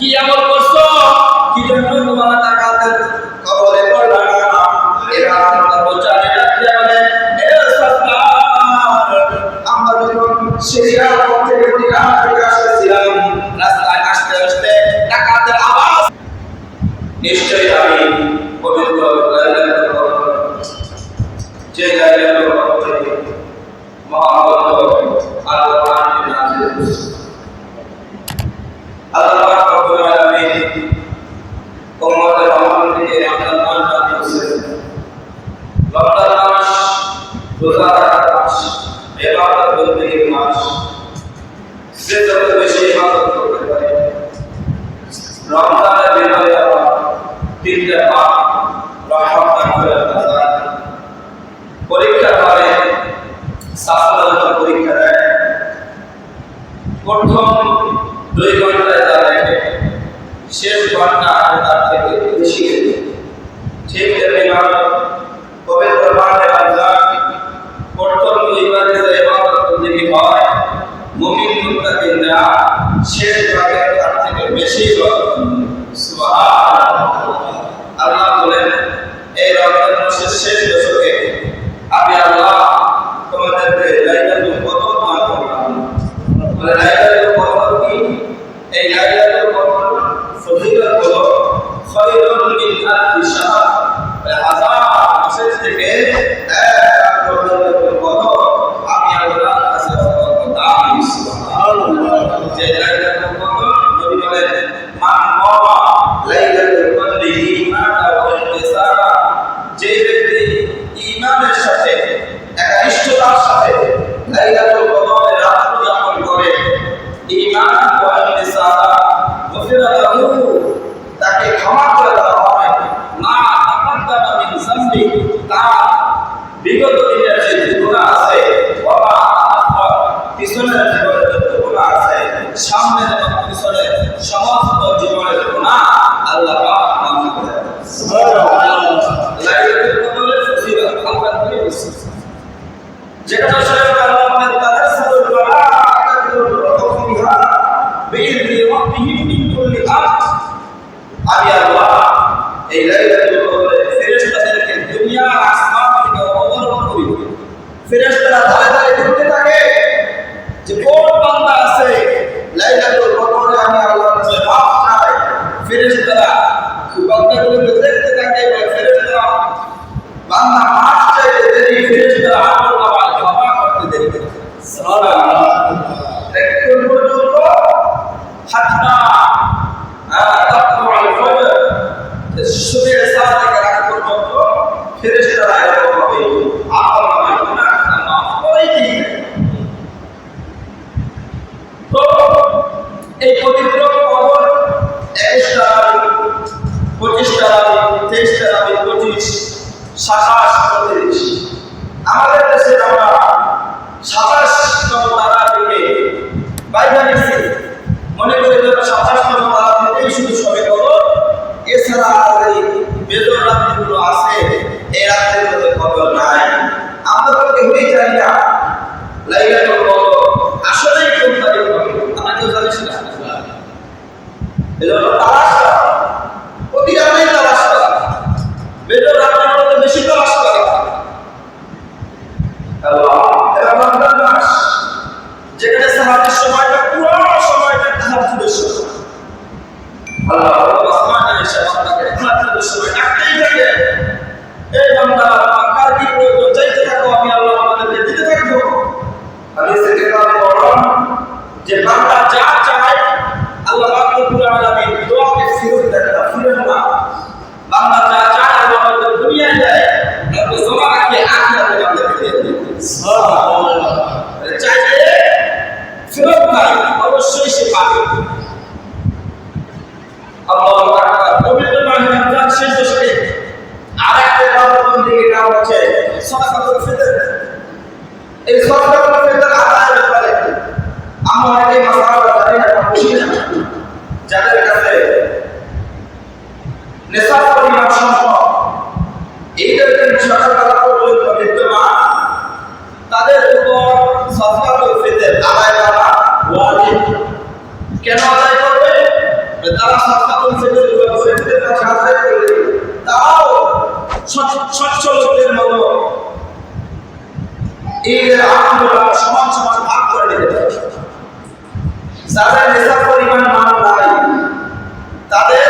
কি আমল করছো, কি জন্য তোমার টাকাতের কবলে পড়লা না? এরা কর্মচারী ডাকতে বলে, এ সরকার, আমরা যখন সিরিয়া থেকে ইরান থেকে আসছিলাম, রাস্তায় আসতে আসতে টাকাতের আওয়াজ, নিশ্চয়ই আমি পবিত্র লাইলাতুল কদর, যে লাইলাতুল কদরে মহাগ্রন্থ আল কোরআন নাযিল হয়েছে। আল্লাহ পাক রব্বুল আলামিন উম্মতের রহমতকে রমজান মাস দান করেছেন। রমজান মাস রোজা রাখার মাস, ইবাদত বন্দেগীর মাস। যে যত বেশি ইবাদত করতে পারে, রমজানের ভিতরে আবার তিনটা পাপ রহমত দান করে আল্লাহ পরীক্ষা করে, সাফল্যের পরীক্ষা দেয়। প্রথম 2 ঘন্টায় যা দেখে, শেষ ঘন্টা তার থেকে বেশি দেখে। ঠিক তেমনিভাবে পবিত্র মাহে রমজান প্রথম 2 বারে যে ইবাদত বন্দেগী হয়, মুমিন মুত্তাকিনরা শেষ ভাগে তার থেকে বেশি ইবাদত করে। সুবহানাল্লাহ। আল্লাহ বলেন, এই রমজান মাসের শেষ দশকে আমি আল্লাহ তোমাদেরকে লাইলাতুল কদর দান করলাম। বলে লাইলাতুল কদর কি? এই লাইলাতুল কদর ফজিলত হলো খায়রুন মিন আলফি শাহর, 1000 মাসের থেকে 1 লাইলাতুল কদর আমি আল্লাহর কাছে দামি। সুবহানাল্লাহ। যে লাইলাতুল কদর নবী বলেন, মান কামা লাইলাতুল কদরি ঈমানান ওয়া ইহতিসাবা, যে ব্যক্তি ঈমানের সাথে একনিষ্ঠতার সাথে লাইলাতুল কদরের রাত উদযাপন করে, ঈমান ওয়া ইহতিসাবা, গফিরা লাহু, তাকে ক্ষমা করে দেওয়া হয় মা তাকাদ্দামা মিন যামবি, তার বিগত দিনের যে গুনাহ আছে, ওয়া মা তাআখখার, পিছনের জীবনের যত গুনাহ আছে, সামনের এবং পিছনের সমস্ত জীবনের গুনাহ আল্লাহ পাক মাফ করে দেন। সুবহানাল্লাহ। লাইলাতুল কদরের ফজিলত আল্লাহ দিয়ে বলছেন, যেটা শরীফ আল্লাহ আমাদের তাদাসসুল মালাইকাতুর রূহ ফিহা বিইذনি রাব্বিহিম মিন কুল্লি আমর। আমি আল্লাহ এই লাইলাতুল কদরে ফেরেশতাদেরকে দুনিয়া আর আসমান থেকে অবতরণ করি। ফেরেশতারা ধারে ধারে ঘুরতে থাকে যে কোন বান্দা আছে লাইলাতুল কদরে আমি আল্লাহর কাছে মাফ চাই। ফেরেশতারা বান্দাগুলোকে দেখতে থাকে, ফেরেশতারা বান্দা মাফ চাইতে দেরি, ফেরেশতারা আমল নামায় ক্ষমা করতে দেরি করে। সুবহানাল্লাহ। একটু পর্যন্ত হাত্তা তাতলুল ফজর, সূর্যের সাজদা থেকে রাত পর্যন্ত ফেরেশতারা এরকম ভাবে আমল নামায় গুনাহ মাফ করেই দিয়ে। তো এই পবিত্র কবর 21 রাত, 25 রাত, 23 রাত, 25, 27, 29। আমাদের দেশে আমরা 27তম তারা থেকে বাইরে নিচ্ছি, মনে করি 27তম তারা থেকেই শুধু সবে কবর। এছাড়া এই বেজর রাত্রিগুলো আছে, এই রাত্রিগুলোতে কবর নাই। আমরা তো কেউই জানি না লাইলাতুল কদর আসলেই কোন তারিখ হবে, আমরা কেউ জানিস না। এজন্য তালাশ করা, প্রতি রাতেই তালাশ করা, বেজর রাত্রিগুলোতে বেশি তালাশ করা। আল্লাহ, এটা রমজান মাস, যেখানে সাহায্যের সময়টা পুরো সময়টা তাহাজ্জুদের সময়। আল্লাহ আসমানে এসে বান্দাকে তাহাজ্জুদের সময় ডাকতেই থাকে, এই বান্দা কার কি প্রয়োজন চাইতে থাকো, আমি আল্লাহ আমাদেরকে দিতে থাকবো। হাদিসে কেতাবে পড়লাম যে বান্দা যা চায় আল্লাহ পাক রব্বুল আলামিন দোয়াকে ফিরিয়ে দেন না, ফিরেন না। বান্দা যা চায় আল্লাহ আমাদের দুনিয়ায় দেয়, কিন্তু জমা রাখে আখিরাতে বান্দাকে দিয়ে দেন। সুবহানাল্লাহ। চাইলে ফেরত নাই, অবশ্যই সে পাবে। আল্লাহু আকবার। পবিত্র মাহে রমজান শেষ দশকে আরেকটা ইবাদত বন্দেগীর নাম হচ্ছে সাদাকাতুল ফিতর। এই সাদাকাতুল ফিতর আদায়ের ব্যাপারে আমরা অনেকেই মাসালা জানি না, বুঝি না। যাদের কাছে নেশাব পরিমাণ সম্পদ এইটাকে সকালবেলা পর্যন্ত বিদ্যমান, তাদের উপর সাদাকাতুল ফিতর আদায় করা ওয়াজিব। কেন আদায় করবে? তারা যারা সাকাতুল ফিতর গরিবদের কাছে আদায় করে তাও সচ্ছল লোকদের মতো ঈদের আমলগুলো সমান সমান ভাগ করে দিতে হবে। যাদের নিসাব পরিমাণ মাল নাই তাদের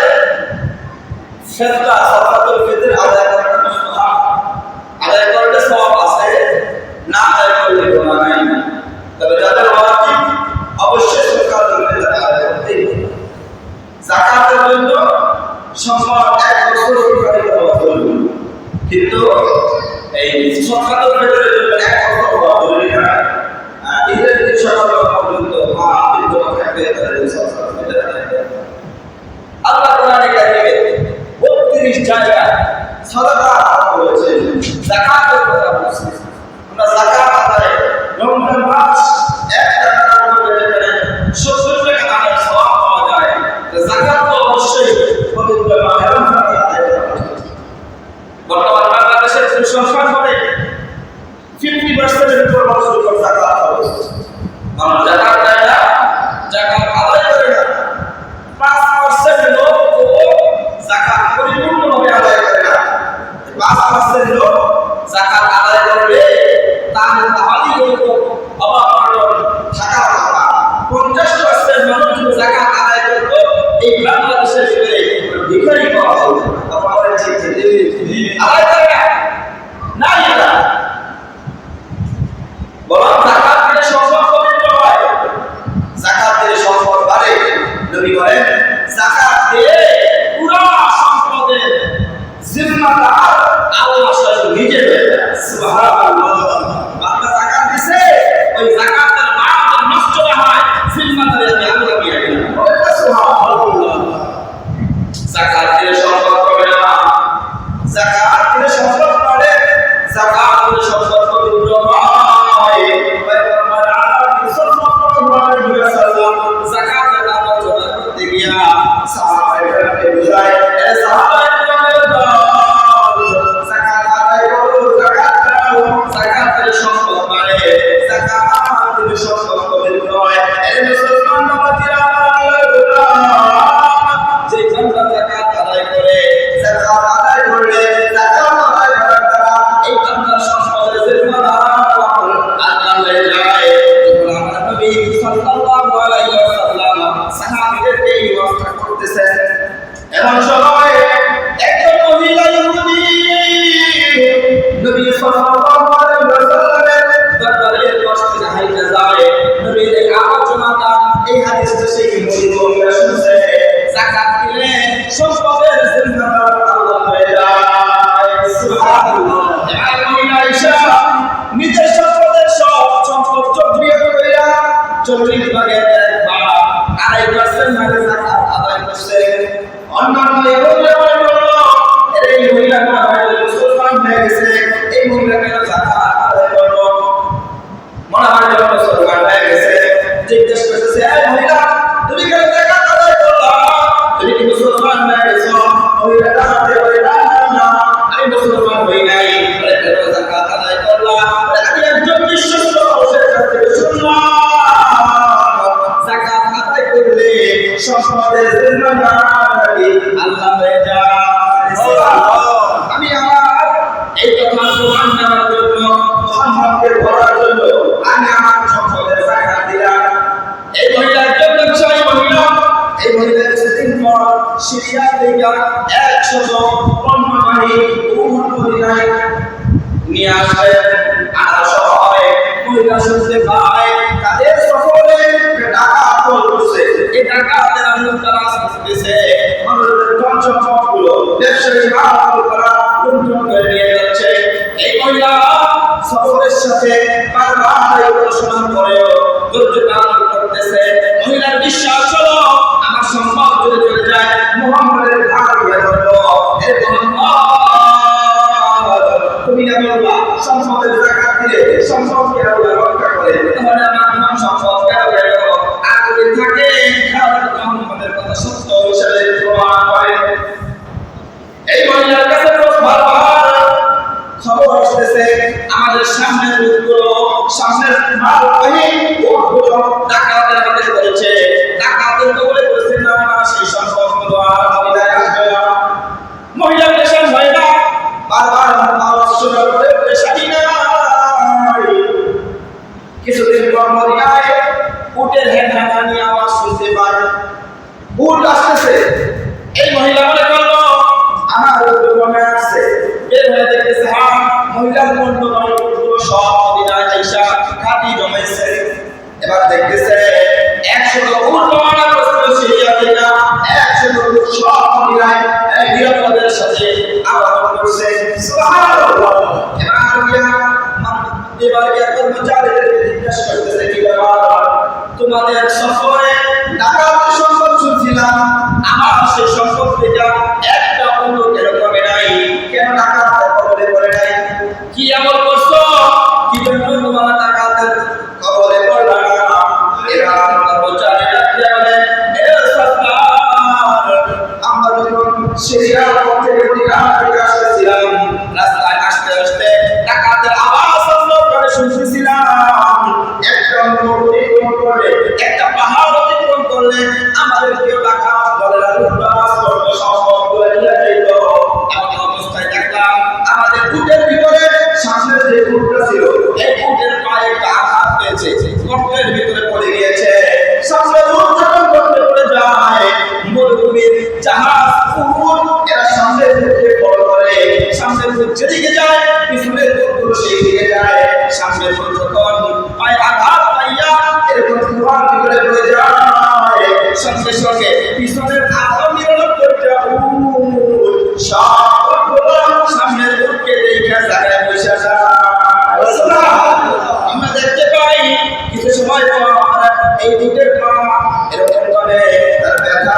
ফিতরা সাকাতুল ফিতর আদায় করার মুস্তাহাব, আদায় করলে সওয়াব আছে, না আদায় করলে গুনাহ নাই। তবে যাদের ওয়াজিব অবশ্যই সাকাতুল ফিতর আদায় করতেই হবে। যাকাতের জন্য সম্পদ 1 বছর অতিবাহিত হওয়া জরুরি, কিন্তু এই সাকাতুল ফিতরের জন্য 1 বছর হওয়া জরুরি না। ঈদের দিন সকাল পর্যন্ত বিদ্যমান থাকবে তাদের সাকাতুল ফিতর আদায় করতে। আল্লাহ কোরআনে কারিমে 32 জায়গায় সাদাকা বলেছেন, যাকাতের কথা বলেছেন। আমরা যাকাত আদায় রমজান মাস 1 টাকা করে যেখানে 70 টাকা দানের সওয়াব পাওয়া যায়, যাকাত তো অবশ্যই পবিত্র মাহে রমজানে আদায় করা উচিত। বর্তমান বাংলাদেশের জনসংখ্যা করে 50% এর উপর মানুষের উপর যাকাত হবে। আমরা যাকাত দেয় না, যাকাত আদায় করে না। 5% লোক যাকাত পরিপূর্ণভাবে আদায় করে না। 5% লোক যাকাত আদায় করলে তাহলে অভাব থাকার কথা। 50% মানুষ যদি যাকাত আদায় করতো এই বাংলাদেশের ভিতরে ভিখারি পাওয়া যেত। আপনারা ঠিক আদায় করে না এটা বরং যাকাত দিলে সম্পদ পবিত্র হয়, যাকাত দিলে সম্পদ বাড়ে। নবী বলেন যাকাত দিয়ে পুরো সম্পদের জিম্মাদার আল্লাহ স্বয়ং নিজে হয়ে যায়। সুবহানাল্লাহ। বান্দা যাকাত দিছে, ওই যাকাতের মাল নষ্ট না হয় জিম্মাদারি আমি আল্লাহ দিয়ে দিলাম। সুবহানাল্লাহ। যাকাত দিলে সম্পদ হবে না, যাকাত দিলে সম্পদ বাড়ে, যাকাত দিলে সম্পদ পবিত্র হয়। পয়গম্বর আলাইহিস সালাম যাকাতের আলোচনা করতে গিয়া সাহাবায়ে বুঝায়, এ সাহাবায়ে যাকাত আদায় করো, যাকাত দাও, যাকাত দিলে সম্পদ বাড়ে, যাকাত দিলে সম্পদ পবিত্র হয়। এ মুসলমান বাবাজিরা, যে বান্দা যাকাত আদায় করে, যাকাত আদায় করলে যাকাত আদায় করার দ্বারা এই বান্দার সম্পদের জিম্মাদার আল্লাহ হয়ে যায়। যখন আমার নবী সাল্লাল্লাহু আলাইহি ওয়াসাল্লাম সাহাবীদেরকে এই ওয়াজটা করতেছেন, এমন সময় একজন মহিলা ইহুদি নবী সাল্লাল্লাহু আলাইহি ওয়াসাল্লামের দরবারের পাশে হাইটা যায়। নবীর এই আলোচনাটা, এই হাদিসটা সেই মহিলা শুনছে। যাকাত দিলে সম্পদের জিম্মাদার আল্লাহ হয়ে যায়। সুবহানাল্লাহ। এই মহিলা আয়েশা নিজের সম্পদের সব সম্পদ চক্রিয় কইরা 40 ভাগের 1/2 ভাগে যাকাত আদায় করছে। অন্যান্য ইহুদিরা বলল, এই মহিলা মুসলমান হয়ে গেছে, এই মহিলা কেন যাকাত আদায় করলো? মনে হয় মুসলমান হয়ে গেছে। জিজ্ঞেস করতেছে, এই মহিলা তুমি কেন যাকাত আদায় করলা? তুমি কি মুসলমান হয়ে গেছো? মহিলা জানাতে বলে, না আমি মুসলমান হই নাই। কেন যাকাত আদায় করলা? আমি একজন বিশ্বস্ত মানুষের কাছ থেকে শুনলাম যাকাত আদায় করলে সম্পদের জিম্মাদার আল্লাহ হয়ে যায়। আমি আমার এই কথা প্রমাণ দেওয়ার জন্য, মুহাম্মদকে বলার জন্য আমি আমার সম্পদের যাকাত দিলাম। এই মহিলা একজন ব্যবসায়ী মহিলা। এই মহিলা কিছুদিন পর সিরিয়া থেকে 100 পণ্যবাহী উট মদিনায় নিয়ে আসবেন। আনার সময় মহিলা শুনতে পায় তাদের সফরে ডাকাত চলছে। এই ডাকাতের আন্দোলন তারা আসতেছে, মানুষের ধন সম্পদগুলো ব্যবসায়ী মাল করা লুণ্ঠন করে নিয়ে যাচ্ছে। এই মহিলা সফরের সাথে বারবার আলোচনা করেও ধৈর্য ধারণ করতেছে। মহিলার বিশ্বাস হলো আমার সম্পদ যদি চলে যায় মুহাম্মদের ভাগ হয়ে যাবে। এই তুমি না বলবা সম্পদের যাকাত দিলে সম্পদকে আল্লাহ রক্ষা করে, তাহলে আমার নাম সম্পদ কেন হয়ে গেল? আর যদি থাকে তাহলে মুহাম্মদের কথা সত্য হিসেবে প্রমাণ করে। এই মহিলার কাছে বারবার খবর আসতেছে, আমাদের সামনের লোকগুলো, সামনের মালবাহী ওটগুলো ডাকাতের হাতে পড়েছে, ডাকাতের কবলে পড়েছে। না সেই সম্পদ সম্পদ আর মহিলায় আসবে না। মহিলা পেশার হয় না, বারবার আওয়াজ শোনা করে পেশাই নাই। কিছুদিন পর মদিনায় উটের হেঁটানি আওয়াজ শুনতে পারে, উট আসতেছে। এই মহিলা মনে করলো আমার মনে আসছে, বের হয়ে দেখতেছে হ্যাঁ মহিলার মন্ড উটগুলো সব মদিনায় আইসা ঘাটি জমাইছে। এবার দেখতেছে 100 উট রওনা করছিল সিরিয়া থেকে, 100 উট সব মদিনায় নিরাপদের সাথে আগমন করছে। সুবহানাল্লাহ। এবার কর্মচারীদেরকে জিজ্ঞাসা করতেছে কি ব্যাপার, তোমাদের সফরে ডাকাতের সম্পদ শুনছিলাম, আমার সেই সম্পদ থেকে একটা অন্য এরকমে নাই, কেন ডাকাতের কবলে পড়ে নাই? কি আমল করছো, কি জন্য তোমার ডাকাতের কবলে পড়লা না? এরা কর্মচারীরা বলে এ সরকার, আমরা যখন সিরিয়ার পথে থেকে আসতেছিলাম, রাস্তায় আসতে আসতে ডাকাতের আওয়াজ শুনতেছিলাম, একটা পাহাড় অতিক্রম করলে আমাদের কেউ ডাকাত বলে না, লুটপাট করতো, সম্পদ করে নিয়ে যেত। এমন অবস্থায় দেখলাম আমাদের উটের ভিতরে সামনে যে উটটা ছিল, এই উটের পায়ে একটা আঘাত পেয়েছে, গর্তের ভিতরে পড়ে গিয়েছে। সামনে উট যখন গর্তে পড়ে যায়, মরুভূমির জাহাজ উট এরা সামনের দিকে বড় করে, সামনের উট যেদিকে যায় পিছনের উটগুলো সেই দিকে যায়। সামনের উট যখন পায়ে আঘাত পাইয়া এরকম কুয়ার ভিতরে পড়ে যায়, সঙ্গে সঙ্গে পিছনের আঘাত নিরাপদ করতে উট সবগুলো সামনের উটকে দেখে জায়গায় বসে যায়। আমরা দেখতে পাই কিছু সময় পর এই উটের পা এরকম করে তার ব্যথা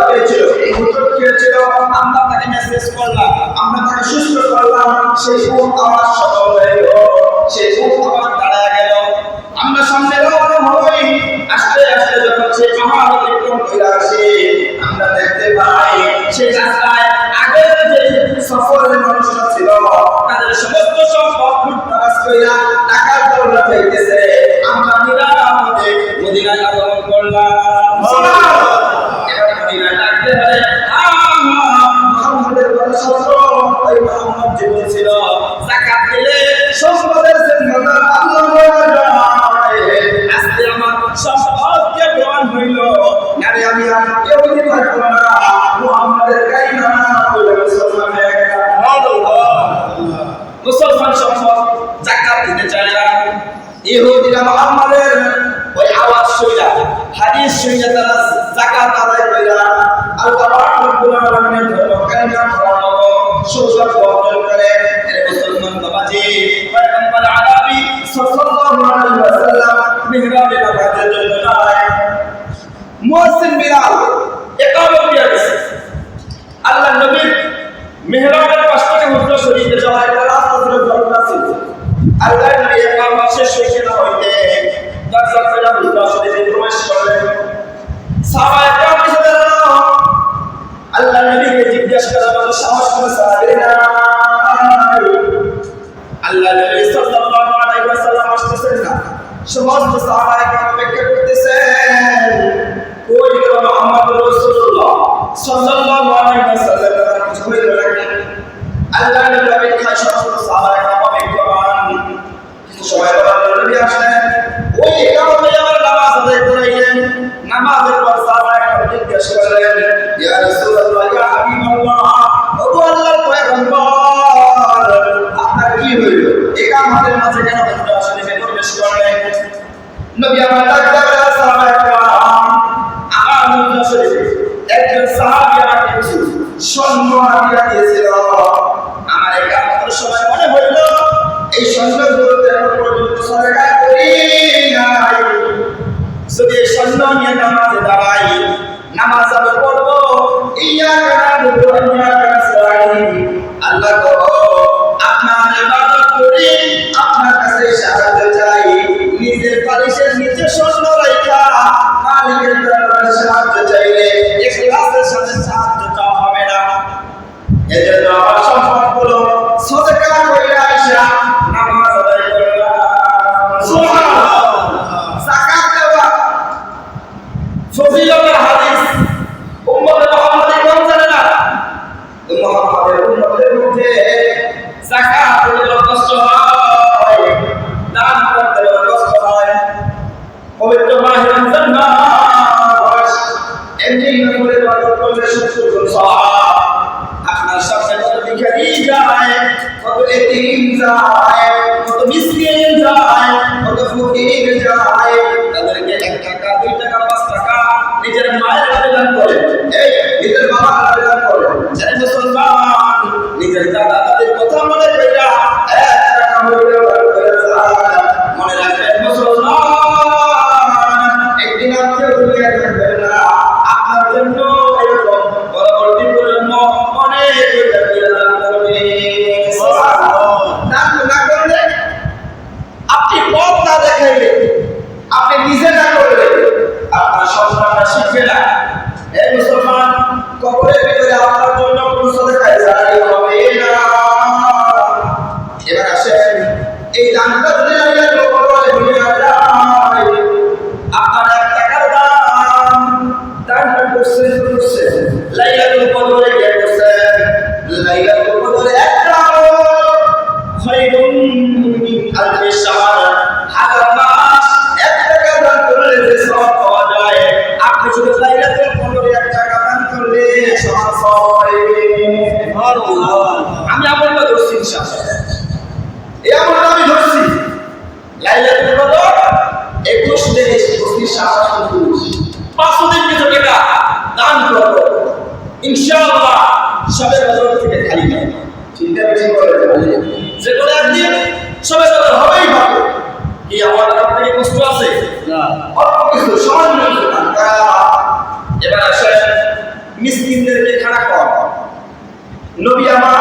পেয়েছিল, এই উট খেয়েছিল। আমরা তাকে মেসেজ করলাম, আমরা তাকে সুস্থ করলাম, সেই উট আমার সফল হয়ে গেল, সেই উট আমার দাঁড়ায় গেল। আমরা সামনে রওনা হই, আস্তে আস্তে যখন সেই পাহাড় অতিক্রম করে আসি, আমরা দেখতে পাই সেই রাস্তায় আগের যে সফরের মানুষরা ছিল তাদের সমস্ত সম্পদ লুটতরাজ কইরা টাকার দৌড়া যাইতেছে। আমরা নিরাপদে মদিনায় আগমন করলাম। এবার মদিনায় ডাকতে পারে মুহাম্মদের কথা সত্য, ওই মুহাম্মদ যে বলছিল যাকাত দিলে সম্পদের জিম্মাদার আল্লাহ হয়ে যায়। আজকে আমার সম্পদ কে প্রমাণ হইল, আরে আমি আর কেউ দিতে পারবো না, মুহাম্মদের কাইনা বলে মুসলমান হয়ে গেল। মুসলমান সম্পদ যাকাত দিতে চায় না। ইহুদিরা মুহাম্মদের ওই আওয়াজ শুইলা, হাদিস শুইলা তারা যাকাত আদায় কইরা আল্লাহ রাব্বুল আলামিনের ধর্ম কায়েম করার মতো সুযোগ অর্জন করে। এর মুসলমান বাবাজি পয়গম্বর আরবি সাল্লাল্লাহু আলাইহি ওয়াসাল্লাম মিহরাবে নামাজের জন্য যায়। মুয়াজ্জিন বিলাল ইকামত দিয়ে গেছে। আল্লাহ নবী মিহরাবের পাশ থেকে হুজরা শরীফে যাওয়ার একটা রাস্তা ছিল, দরজা ছিল। আল্লাহ নবী ইকামত শেষ হইতে না হইতে দরজা খুলে হুজরা শরীফে প্রবেশ করলেন। সাহাবায়ে কেরাম এসে দাঁড়ালো, আল্লাহ নবীকে জিজ্ঞাসা করার মতো সাহস করে সাহাবীরা নাই। আল্লাহ নবী সাল্লাল্লাহু আলাইহি ওয়াসাল্লাম আসতেছেন না, সমস্ত সাহাবায়ে কেরাম অপেক্ষা করতেছেন। ওই গেল মুহাম্মদ রাসূলুল্লাহ সাল্লাল্লাহু আলাইহি ওয়াসাল্লাম কিছু হইল নাকি? আল্লাহ নবী অপেক্ষায় সমস্ত সাহাবায়ে কেরাম অপেক্ষমান। কিছু সময় পর আল্লাহ নবী আসলেন, ওই একামতে আমার নামাজ আদায় করাইলেন। নামাজের পর সাহাবায়ে কেরাম জিজ্ঞাসা করলেন, ইয়া রাসূলুল্লাহ, ইয়া হাবিবাল্লাহ, ওগো আল্লাহর পয়গম্বর, আপনার কি হইল? একামতের মাঝে কেন হুজরা শরীফে প্রবেশ করলেন? নবী আমার ডাকতে বললেন, সাহাবায়ে কেরাম, আমার হুজরা শরীফে একজন সাহাবী আমাকে কিছু স্বর্ণ হাদিয়া দিয়েছিল। আমার একামতের সময় মনে হইল এই স্বর্ণগুলোতে এখন পর্যন্ত সদকা করি নাই, যদি এই স্বর্ণ নিয়ে নামাজে দাঁড়াই, নামাজ আমি পড়বো ইয়াকা নাবুদু ওয়া ইয়াকা নাস্তাঈন। আল্লাহ গো, আপনার ইবাদত করি, আপনার কাছে সাহায্য চাই, নিজের বালিশের নিচে স্বর্ণ রাখা মালিকের দরবারে সাহায্য চাইলে ইখলাসের সাথে সাহায্য চাওয়া হবে না। এজন্য আমার সম্পদগুলো সদকা কইরা আইসা নামাজ আদায় করলাম। সুবহানাল্লাহ। যাকাত দেওয়া ফজিলতের হাদিস উম্মতে মুহাম্মদ করলে 70 গুণ সওয়াব। আপনার সামনে কত ভিখারি যায়, কত এতিম যায়, কত মিসকিন যায়, কত ফকির যায়, তাদেরকে 1 টাকা 2 টাকা 5 টাকা নিজের মায়ের আবেদন করে, এই নিজের বাবার আবেদন করে, যারা মুসলমান নিজের দাদা দাদির কথা মনে কইরা 1 টাকা মূল্য করে যায়। মনে রাখবেন মুসলমান, একদিন আপনি দুনিয়া থাকবেন না। আপনার জন্য এরকম পরবর্তী প্রজন্ম অনেক দান করবে। দান না করলে, আপনি পথ না দেখাইলে, আপনি নিজে না করলে, আপনার সন্তানরা শিখবে না। এই মুসলমান, কবরের ভিতরে আপনার জন্য কোনো সদকা জারি হবে না। এবার আসেন, এই দানটা যদি লাইলাতুল কদরে হয়ে যায়, আপনার 1 টাকার দানটা করছেন লাইলাতুল কদরে গিয়ে করছেন। লাইলাতুল কদরে একটা খায়রুম মিন আলফি শাহর, 1000 মাস 1 টাকা দান করলে যে সওয়াব পাওয়া যায়, আপনি শুধু লাইলাতুল কদরে 1 টাকা দান করলে সমান সওয়াব পাবেন। সুবহানাল্লাহ। আমি আমলটা ধরছি ইনশাআল্লাহ, এই আমলটা আমি ধরছি। লাইলাতুল কদর 21 23 25 27 500 দিন কিছু টাকা দান করব, ইনশাআল্লাহ সবে কদর থেকে খালি না। চিন্তা বেশি করে যে কোনো একদিন সবে কদর হবেই হবে। কি আমার আপনার কষ্ট আছে না? অল্প কিছু সামান্য কিছু দান করা। এবার আসেন মিসকিনদেরকে খানা কর। নবী আমার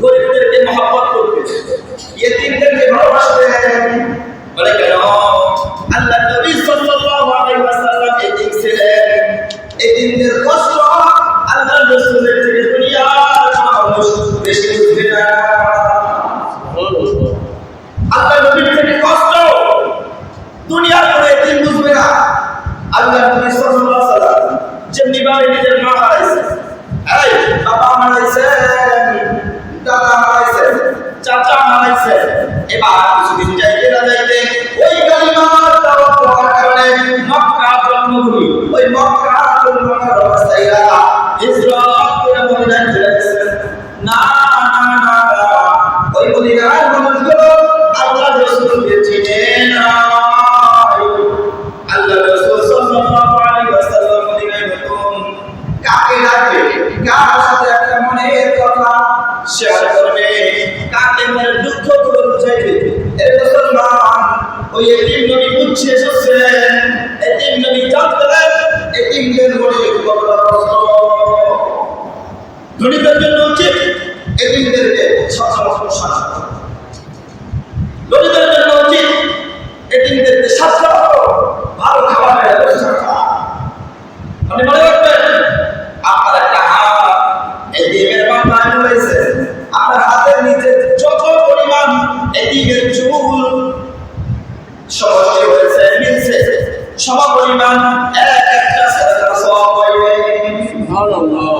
গরিবদেরকে মহব্বত করতেন, ইয়েতিমদেরকে ভালোবাসতেন। বলে কেন? আল্লাহ নবী সাল্লাল্লাহু আলাইহি ওয়াসাল্লাম এতিম ছিলেন। এতিমদের কষ্ট আল্লাহ রাসূলের থেকে দুনিয়ার মানুষ বেশি বুঝবে না। আল্লাহ নবীর থেকে কষ্ট দুনিয়ার কোনো এতিম বুঝবে না। আল্লাহ নবী সাল্লাল্লাহু আলাইহি ওয়াসাল্লাম যেমনি ভাবে নিজের মা হারাইছেন, এই বাবা হারাইছেন, দাদা হারাইছেন, চাচা হারাইছেন, এবার কিছুদিন যাইতে না যাইতে ওই কালিমার দাওয়াত দেওয়ার কারণে মক্কা জন্মভূমি, ওই মক্কা জন্মভূমির অবস্থায় হিজরত করে মদিনায় চলে গেছেন। না না না, ওই মদিনার মানুষগুলো আল্লাহ রাসূলকে চিনে না। আল্লাহ রাসূল সাল্লাল্লাহু আলাইহি ওয়াসাল্লাম মদিনায় নতুন, কাকে ডাকবে, কার সাথে একটা মনের কথা শেয়ার করবে, কাকে মনের দুঃখ গুলো বুঝাইবে। এই মুসলমান, ওই এতিম নবী বুঝছে এসেছেন, এতিম নবী জানতেন এতিমদের মনে কত কষ্ট। ধনীদের জন্য উচিত এতিমদেরকে সচরাচর শাসন করা, ধনীদের জন্য উচিত এতিমদেরকে শাসন ভালো খাবারের ব্যবস্থা করা। আপনি মনে রাখবেন, আপনার একটা হাত এতিমের মাথায় রয়েছে, আপনার হাতের নিচে যত পরিমাণ এতিমের চুল সমষ্টি হয়েছে, মিলছে, সম পরিমাণ একটা সাদাকা সওয়াব পাইবে। সুবহানাল্লাহ।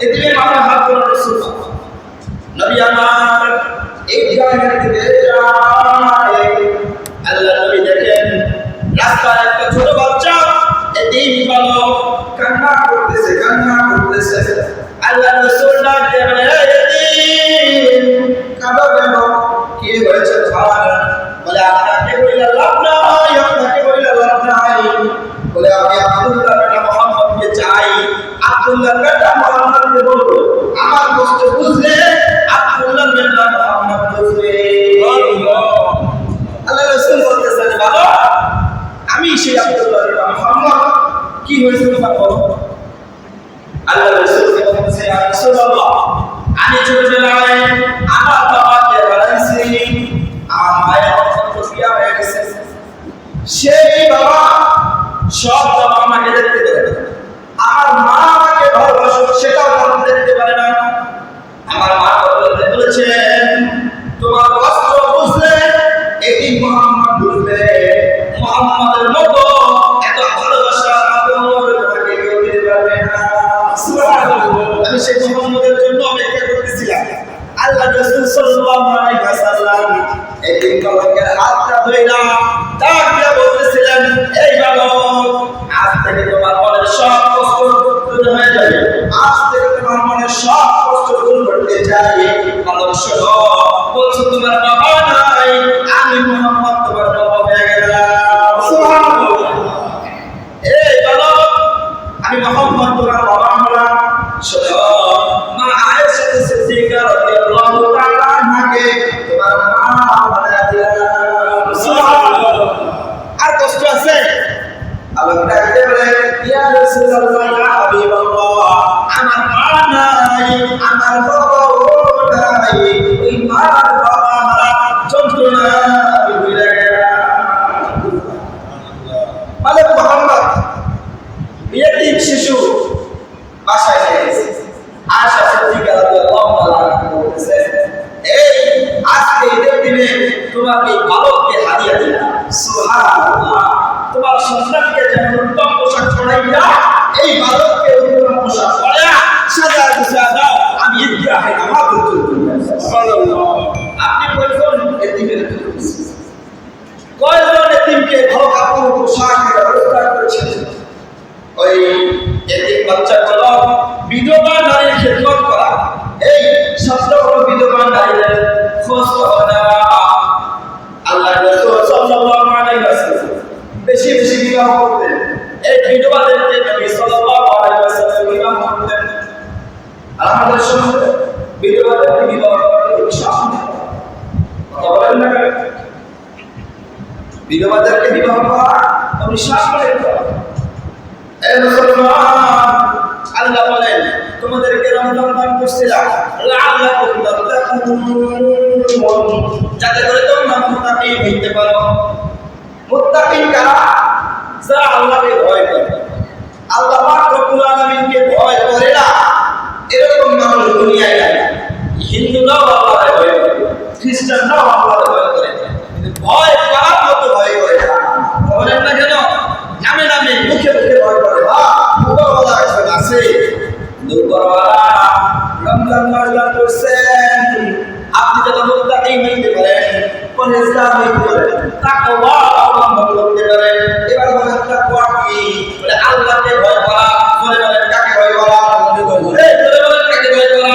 এতিমের মাথায় হাত তোলা রাসূল নবী আমার এই জায়গার দিকে যায়। আল্লাহ নবী দেখেন রাস্তায় একটা ছোট বাচ্চা এতিম বালক কান্না করতেছে, কান্না করতেছে। আল্লাহ রাসূল ডাক দিয়ে বলে, এতিম কাঁদো কেন, কি হয়েছে তোমার? বলে আপনাকে বইলা লাভ নাই, আপনাকে বইলা লাভ নাই। বলে আমি আব্দুল্লাহ বেটা মুহাম্মদকে চাই। আব্দুল্লাহ বেটা মুহাম্মদকে বলবো, আমার কষ্ট বুঝলে আব্দুল্লাহ বেটা মুহাম্মদ বুঝবে। আল্লাহ রাসূল বলতেছেন, বাবা আমি সেই আব্দুল্লাহ বেটা মুহাম্মদ, কি হয়েছে তোমার বলো। আল্লাহ রাসূলকে বলছে, ইয়া রাসূলুল্লাহ, আমি ছোটবেলায় আমার বাবাকে হারাইছি, আমার মায়ের অত্যন্ত প্রিয় হয়ে গেছে। সেই বাবা সব বাবা আমাকে দেখতে পারে না, আমার মা আমাকে ভালোবাসে সেটাও দেখতে পারে না। আমার মা বলেছেন, তোমার কষ্ট বুঝলে এতিম মুহাম্মদ বুঝবে। মুহাম্মদের মতো এত ভালোবাসা তোমাকে কেউ দিতে পারবে না। আমি সেই মুহাম্মদের জন্য অপেক্ষা করতেছিলাম। আল্লাহ রাসূল সাল্লাল্লাহু আলাইহি ওয়াসাল্লাম এতিম বালকের হাতটা ধইরা ডাক দিয়ে বলতেছিলেন, এই বালক, আজ থেকে তোমার মনের সব কষ্ট পরিবর্তন হয়ে যাবে। আজ থেকে তোমার মনের সব কষ্ট দূর করতে চাই। বালক শোনো, বলছো তোমার বাবা নাই, আমি মুহাম্মদ তোমার বাবা হয়ে গেলাম। সুবহানাল্লাহ। এই বালক, আমি মুহাম্মদ তোমার বাবা হলাম। শোনো, মা আয়েশা সিদ্দিকা রাদিয়াল্লাহু তাআলা আনহাকে তোমার মা বানায় দিলাম। সুবহানাল্লাহ। আর কষ্ট আছে? আল্লাহ ডাকতে বলে, ইয়া রাসূলুল্লাহ, ইয়া হাবিবাল্লাহ, আমার মা নাই, আমার বাবা নাই, ওই মা বাবা মারা যন্ত্রণা আমি ভুলে গেলাম। মালিক মুহাম্মদ বিয়েটিম শিশু বাসায় গেছে। আয়েশা সিদ্দিকা রাদিয়াল্লাহু তাআলা বলতেছে, এই আজকে ঈদের দিনে তোমাকে বালককে হাদিয়া দিলাম। সুবহানাল্লাহ। তোমার সন্তানকে যেমন উত্তম পোশাক পরাইয়া, এই বালককে উত্তম পোশাক পরাইয়া সাজা গুছা দাও, আমি ঈদগাহে নামাজ পড়তে যাব। সুবহানাল্লাহ। আপনি কয়জন এতিমের কয়জন এতিমকে ভালো কাপড় পোশাকের ব্যবস্থা করেছেন? ওই এতিম বাচ্চাগুলো বিধবা নারীর খেদমত করা, এই সবচেয়ে বিধবা নারীদের খোঁজ খবর নেওয়া। আল্লাহ রাসূল সাল্লাল্লাহু আলাইহি ওয়াসাল্লাম বেশি বেশি বিবাহ করতেন। এই বিধবাদেরকে নবী সাল্লাল্লাহু আলাইহি ওয়াসাল্লাম বিবাহ করতেন। আর আমাদের সমাজে বিধবাদেরকে বিবাহ করতে বিশ্বাস নেই। কথা বলেন না কেন? বিধবাদেরকে বিবাহ করা বিশ্বাস করেন না। এই মুসলমান, আল্লাহ বলেন তোমাদেরকে রমজান দান করছিলাম লাআল্লাকুম তাত্তাকুন, যাতে করে তোমরা মুত্তাকিন হইতে পারো। মুত্তাকিন কারা? যারা আল্লাহকে ভয় করে। আল্লাহ পাক রব্বুল আলামিনকে ভয় করে না, এরকম মানুষ দুনিয়ায় নাই। হিন্দুরাও আল্লাহকে ভয় করে, খ্রিস্টানরাও আল্লাহকে ভয় করে, কিন্তু ভয় করার মতো ভয় করে না। বলেন না কেন? নামে নামে মুখে মুখে ভয় করে। দুর্বলতা আছে, দুর্বলতা। রমজান মাস দান করছেন, আপনি যত মুত্তাকিন হইতে পারেন, পরহেজগার হইতে পারেন, তাকওয়া অবলম্বন করতে পারেন। এবার বলেন তাকওয়া কি? বলে আল্লাহকে ভয় করা। বলে বলেন কাকে ভয় করা? বলে বলেন কাকে ভয় করা?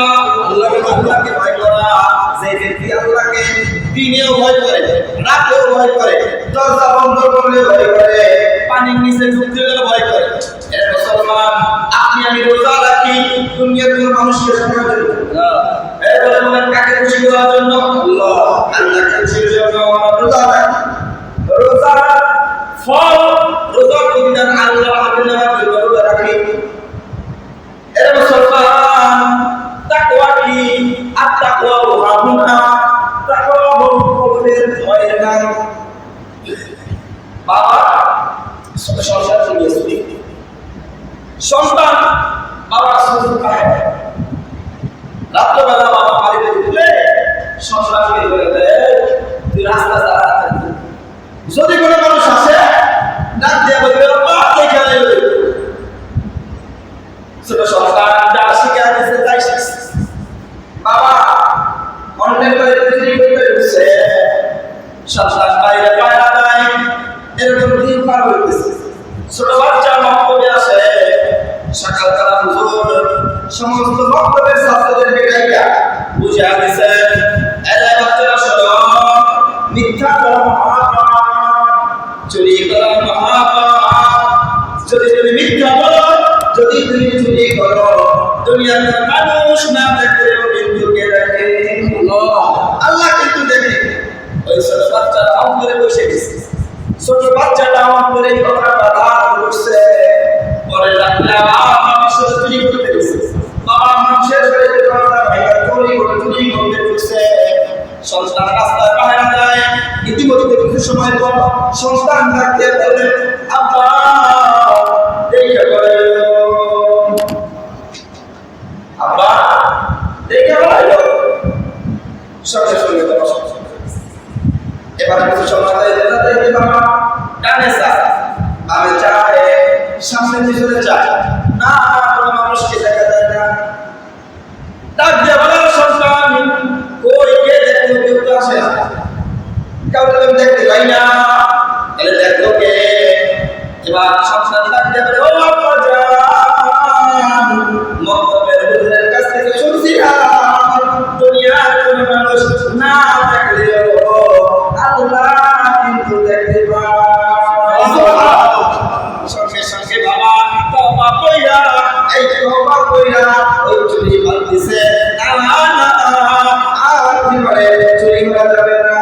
আল্লাহকে ভয় করা। যে ব্যক্তি আল্লাহকে দিনেও ভয় করে, রাতেও ভয় করে, দরজা বন্ধ করলে ভয় করে, পানির নিচে ঢুকতে গেলে ভয় করে। এ মুসলমান, আপনি আমি রোজা রাখি দুনিয়ার কোন মানুষকে সময় দেব না। এই বলে বলেন কাকে খুশি করার জন্য? আল্লাহ। আল্লাহকে খুশির জন্য রোজা রাখি। রোজার ফল, রোজার প্রতিদান আল্লাহ হাতে নেওয়ার জন্য রোজা রাখি। এ মুসলমান, তাকওয়া কি? আত-তাকওয়া হাহুনা, তাকওয়া হলো কবরের ভয়ের নাম। বাবা সংসার চলিয়েছে, সন্তান বাবার সুযোগ পায়। রাত্রবেলা বাবা বাড়িতে ঢুকলে সন্তানকে বলে দেয়, তুই রাস্তা ছাড়া থাকবি। যদি কোনো মানুষ আসে ডাক দিয়ে বলবে, এখানে ছোট সন্তান যা শিখে আসছে তাই শিখছে। বাবা অন্যের বাড়িতে চুরি করতে ঢুকছে, সন্তান বাইরে পায়রা দেয়, এরকম দিন পার হইতেছে। ছোট বাচ্চা মক্তবে আসে, সকালবেলা হুজুর সমস্ত মক্তবের ছাত্রদেরকে ডাইকা বুঝিয়ে দিয়েছেন, এরা বাচ্চারা শোনো, মিথ্যা করা মহাপাপ, চুরি করা মহাপাপ। যদি তুমি মিথ্যা বলো, যদি তুমি চুরি করো, দুনিয়ার মানুষ না দেখলেও কিন্তু কে দেখে? আল্লাহ কিন্তু দেখে। ওই ছোট বাচ্চারা অন্তরে বসে গেছে। ছোট বাচ্চাটা অন্তরে কথা ধারণ করছে। পরে রাখলাম মানুষের চুরি করতে গেছে, বাবা মানুষের বাড়িতে দরজা ভাঙা চুরি করতে ঢুকছে। সন্তান রাস্তায় পাহারা যায়। ইতিমধ্যে কিছু সময় পর সন্তান থাকতে বলে, আব্বা দেখে বলে, আব্বা দেখে বলে, সঙ্গে সঙ্গে এবার কিছু সময় বাবা ডানে যা, আমি তওবা কইরা ওই চুরি বাদ দিছে না না না আর জীবনে চুরি করা যাবে না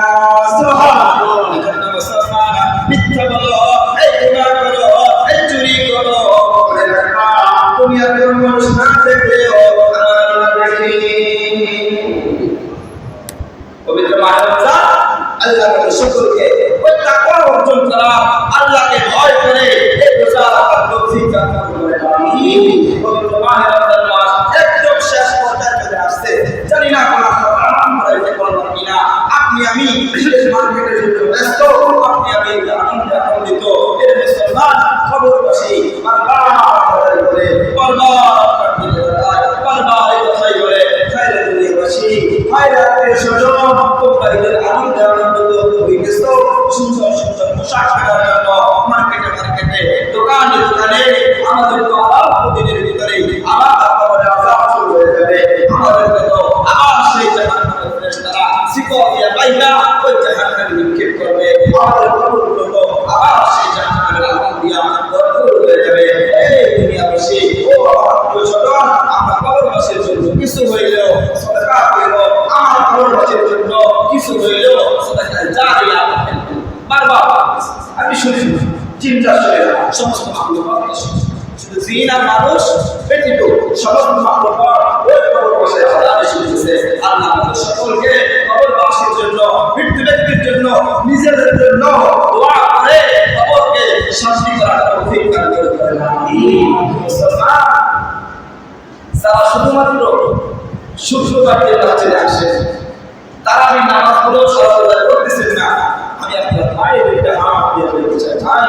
সুবহানাল্লাহ এজন্য মুসলমান মিথ্যা বলো এই গুনাহ করো এই চুরি করো বলে রাখবা দুনিয়ার কোন মানুষ না দেখলেও আমার আল্লাহ দেখে পবিত্র মাহে রমজান আল্লাহর শুকরকে ওই তাকওয়া অর্জন করা আল্লাহকে ভয় করে এই রোজা রাখার তৌফিক দান করুন আমিন পবিত্র মাহে রমজান মাস একদম শেষ পর্যায়ে চলে আসছে জানি না কোন আমরা এটা করব কিনা আপনি আমি বিশেষ মার্কেটের জন্য ব্যস্ত আপনি আমি আনন্দিত এর মুসলমান খবরবাসী বারবার করে বারবার এই কথাই বলে খায়রে দুনিয়াবাসী খায়রে আত্মীয় স্বজন তোমরা এদের আনন্দে আনন্দিত হইতেছ সুন্দর সুন্দর পোশাক কেনার জন্য মার্কেটে দোকানে দোকানে আমাদের তো আবার প্রতিদিনের ভিতরে আবার আপনাদের আজাদ শুরু হয়ে যাবে আমাদের তো আবার সেই জাহান্নামের ফেরেশতারা শিকল দিয়ে বাইরা ওই জাহান্নামে নিক্ষেপ করবে আমাদের কবরগুলো আবার সেই জাহান্নামের আগুন দিয়া ভরপুর হয়ে যাবে এই দুনিয়াবাসী ও আত্মীয় স্বজন আমরা কবরবাসীর জন্য কিছু হইলেও সাদাকা করিব আমার কবরবাসীর জন্য কিছু হইলেও সাদাকা জারিয়া বারবার আমি শুনি চিন্তা করে সমস্ত মাখলুকাত শুধু জিন আর মানুষ ব্যতীত সমস্ত মাখলুকাত ওই কবরবাসী আল্লাহ শুনতেছে আল্লাহ আমাদের সকলকে কবরবাসীর জন্য মৃত্যু ব্যক্তির জন্য নিজেদের জন্য দোয়া করে কবরকে শান্তি করার তৌফিক দান করুন আমিন মুসলমান যারা শুধুমাত্র শুক্রবার দিন চলে আসে তারা আমি নামাজ পড়েও সরলতা করতেছেন না আমি আপনার মায়ের এটা হাত দিয়ে বলতে চাই ভাই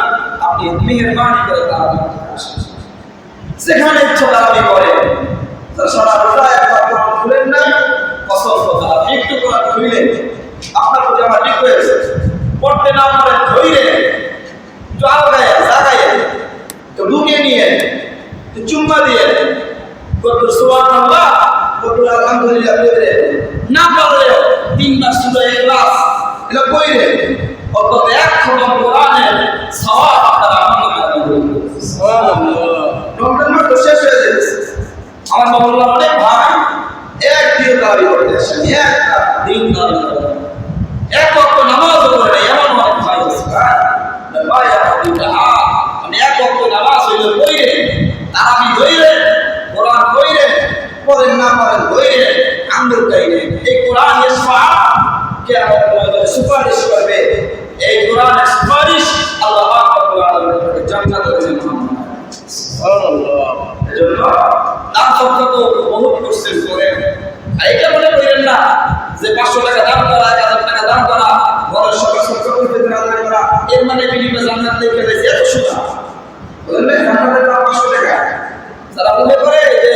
আপনি মেহেরবানি করে তারা আসেন সেখানে ইচ্ছা তারা করে তারা সারা রোজা একবার কোরআন খুলেন না কসম কথা একটু কোরআন খুললেন আপনার প্রতি আমার রিকোয়েস্ট পড়তে না পারেন ধৈরে জল গায়ে জাগাইয়ে তো বুকে নিয়ে তো চুম্মা দিয়ে কত সুবহানাল্লাহ কত আলহামদুলিল্লাহ বলে না পারলেও 3 মাস শুধু ইখলাস এটা কইরে অত এক খতম কোরআনের সওয়াব আপনারা আমল করবেন সুবহানাল্লাহ রমজান মাস তো শেষ হয়ে যাচ্ছে আমার বাবা অনেক ভাই এক দিন দাবি করতেছেন এক দিন দাবি করেন এক ওয়াক্ত নামাজ পড়ে এমন অনেক ভাই আছে ভাই আমি এক ওয়াক্ত নামাজ হইলে কইরে তারাবি কইরে কোরআন কইরে পড়েন না পড়েন কইরে আমল কইরে এই কোরআন ইসফা কিয়ামতের সুপারিশ করবে এই কোরআনের সুপারিশ আল্লাহ পাক রব্বুল আলামিন জান্নাতে দিবেন সুবহানাল্লাহ এজন্য দান সদকা তো বহুত কোশ্চেন করে এইটা মনে করেন না যে 500 টাকা দান করা 1000 টাকা দান করা ঘরের সদকা সদকা করতে দান করা এর মানে বিনিময়ে জান্নাত দেখে যাচ্ছে এত সুদা বলেন না জান্নাতের দাম 500 টাকা যারা মনে করে যে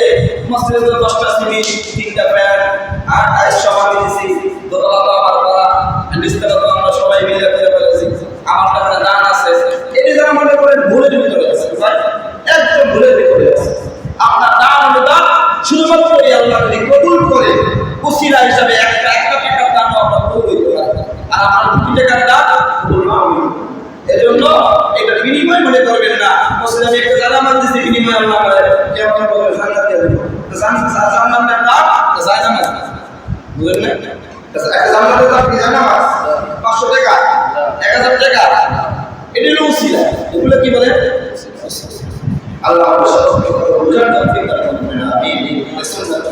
মসজিদে 10টা সিমি 3টা ফ্যান আর টাইস সব আমি দিছি দোতলা তো আমার করা নিচতলা তো আমরা সবাই মিলে করে ফেলেছি আমার টাকা দান আছে এটি যারা মনে করেন ভুলের ভিতরে আছে ভাই একদম ভুলের ভিতরে আছে আপনার দান অনুদান শুধুমাত্র আল্লাহ যদি কবুল করে উসিলা হিসাবে একটা টাকার দানও আপনার কবুল হইতে পারে আর আপনার 2 টাকার দান কবুল না হবে এজন্য এটা বিনিময় মনে করবেন না মসজিদে আমি একটা জানামাত দিছি বিনিময় আল্লাহ করে কেমন বলে জান্নাত দিয়ে দিবেন তো জান্নাতের দাম তো জান্নাত বুঝলেন না একটা জান্নাতের দাম কি জানামাত 500 টাকা 1000 টাকা এটা হলো উসিলা এগুলো কি বলে আল্লাহ বুঝার তৌফিক দান করুন আমিন সুন্নাত